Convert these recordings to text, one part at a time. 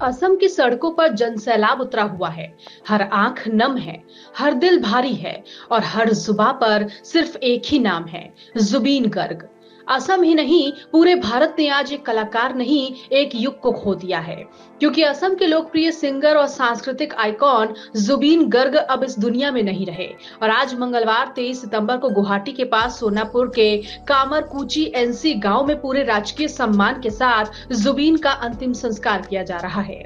असम की सड़कों पर जनसैलाब उतरा हुआ है। हर आंख नम है, हर दिल भारी है और हर जुबां पर सिर्फ एक ही नाम है, जुबीन गर्ग। असम ही नहीं, पूरे भारत ने आज एक कलाकार नहीं, एक युग को खो दिया है, क्योंकि असम के लोकप्रिय सिंगर और सांस्कृतिक आइकॉन जुबीन गर्ग अब इस दुनिया में नहीं रहे। और आज मंगलवार 23 सितंबर को गुवाहाटी के पास सोनापुर के कामरकुची एनसी गांव में पूरे राजकीय सम्मान के साथ जुबीन का अंतिम संस्कार किया जा रहा है।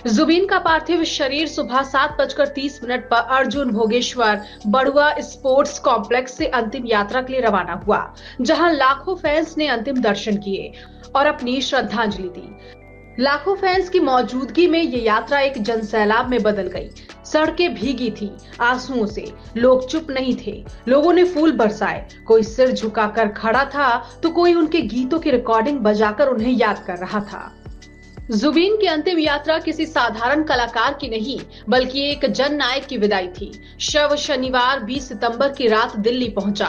जुबीन का पार्थिव शरीर सुबह 7:30 पर अर्जुन भोगेश्वर बड़ुआ स्पोर्ट्स कॉम्प्लेक्स से अंतिम यात्रा के लिए रवाना हुआ, जहां लाखों फैंस ने अंतिम दर्शन किए और अपनी श्रद्धांजलि दी। लाखों फैंस की मौजूदगी में ये यात्रा एक जनसैलाब में बदल गई। सड़कें भीगी थी आंसुओं से, लोग चुप नहीं थे, लोगों ने फूल बरसाए, कोई सिर झुकाकर खड़ा था तो कोई उनके गीतों की रिकॉर्डिंग बजाकर उन्हें याद कर रहा था। जुबीन की अंतिम यात्रा किसी साधारण कलाकार की नहीं, बल्कि एक जननायक की विदाई थी। शव शनिवार 20 सितंबर की रात दिल्ली पहुंचा,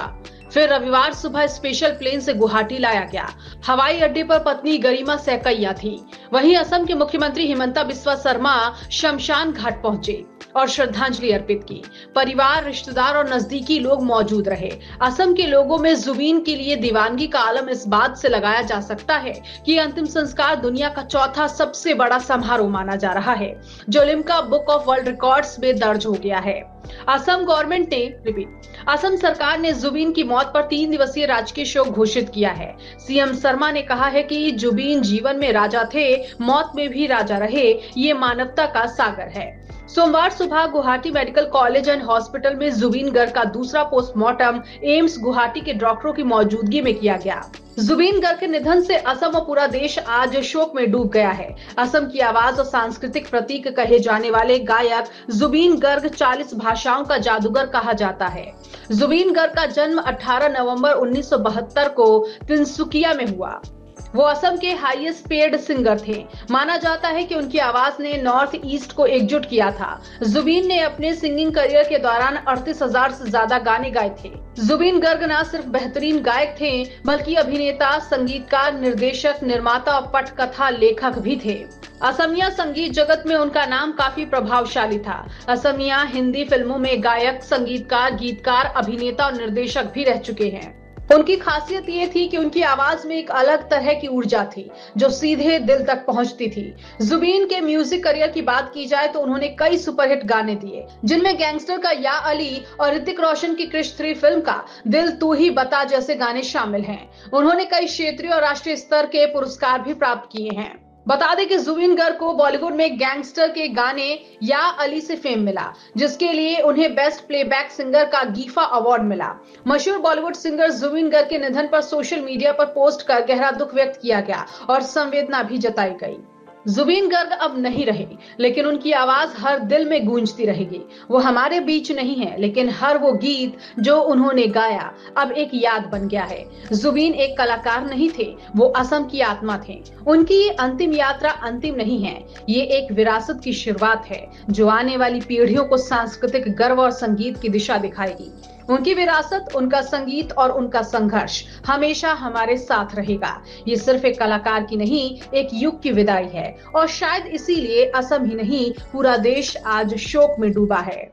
फिर रविवार सुबह स्पेशल प्लेन से गुवाहाटी लाया गया। हवाई अड्डे पर पत्नी गरिमा सहकैया थी। वहीं असम के मुख्यमंत्री हिमंता बिस्वा शर्मा शमशान घाट पहुंचे और श्रद्धांजलि अर्पित की। परिवार, रिश्तेदार और नजदीकी लोग मौजूद रहे। असम के लोगों में जुबीन के लिए दीवानगी का आलम इस बात से लगाया जा सकता है कि अंतिम संस्कार दुनिया का चौथा सबसे बड़ा समारोह माना जा रहा है, जो Limca book of world records में दर्ज हो गया है। असम सरकार ने जुबीन की मौत पर 3 दिवसीय राजकीय शोक घोषित किया है। सीएम शर्मा ने कहा है कि जुबीन जीवन में राजा थे, मौत में भी राजा रहे, ये मानवता का सागर है। सोमवार सुबह Guwahati medical college and hospital में जुबीन गर्ग का दूसरा पोस्टमार्टम एम्स गुवाहाटी के डॉक्टरों की मौजूदगी में किया गया। जुबीन गर्ग के निधन से असम और पूरा देश आज शोक में डूब गया है। असम की आवाज और सांस्कृतिक प्रतीक कहे जाने वाले गायक जुबीन गर्ग 40 भाषाओं का जादूगर कहा जाता है। जुबीन गर्ग का जन्म 18 नवंबर 1972 को तिनसुकिया में हुआ। वो असम के हाईएस्ट पेड सिंगर थे। माना जाता है कि उनकी आवाज ने नॉर्थ ईस्ट को एकजुट किया था। जुबीन ने अपने सिंगिंग करियर के दौरान 38,000 से ज्यादा गाने गाए थे। जुबीन गर्ग न सिर्फ बेहतरीन गायक थे, बल्कि अभिनेता, संगीतकार, निर्देशक, निर्माता और पटकथा लेखक भी थे। असमिया संगीत जगत में उनका नाम काफी प्रभावशाली था। असमिया हिंदी फिल्मों में गायक, संगीतकार, गीतकार, अभिनेता और निर्देशक भी रह चुके हैं। उनकी खासियत ये थी कि उनकी आवाज में एक अलग तरह की ऊर्जा थी, जो सीधे दिल तक पहुंचती थी। जुबीन के म्यूजिक करियर की बात की जाए तो उन्होंने कई सुपरहिट गाने दिए, जिनमें गैंगस्टर का या अली और ऋतिक रोशन की क्रिश 3 फिल्म का दिल तू ही बता जैसे गाने शामिल हैं। उन्होंने कई क्षेत्रीय और राष्ट्रीय स्तर के पुरस्कार भी प्राप्त किए हैं। बता दें कि जुबीन गर्ग को बॉलीवुड में गैंगस्टर के गाने या अली से फेम मिला, जिसके लिए उन्हें बेस्ट प्लेबैक सिंगर का गीफा अवार्ड मिला। मशहूर बॉलीवुड सिंगर जुबीन गर्ग के निधन पर सोशल मीडिया पर पोस्ट कर गहरा दुख व्यक्त किया गया और संवेदना भी जताई गई। जुबीन गर्ग अब नहीं रहे, लेकिन उनकी आवाज हर दिल में गूंजती रहेगी। वो हमारे बीच नहीं है, लेकिन हर वो गीत जो उन्होंने गाया अब एक याद बन गया है। जुबीन एक कलाकार नहीं थे, वो असम की आत्मा थे। उनकी ये अंतिम यात्रा अंतिम नहीं है, ये एक विरासत की शुरुआत है, जो आने वाली पीढ़ियों को सांस्कृतिक गर्व और संगीत की दिशा दिखाएगी। उनकी विरासत, उनका संगीत और उनका संघर्ष हमेशा हमारे साथ रहेगा। ये सिर्फ एक कलाकार की नहीं, एक युग की विदाई है और शायद इसीलिए असम ही नहीं, पूरा देश आज शोक में डूबा है।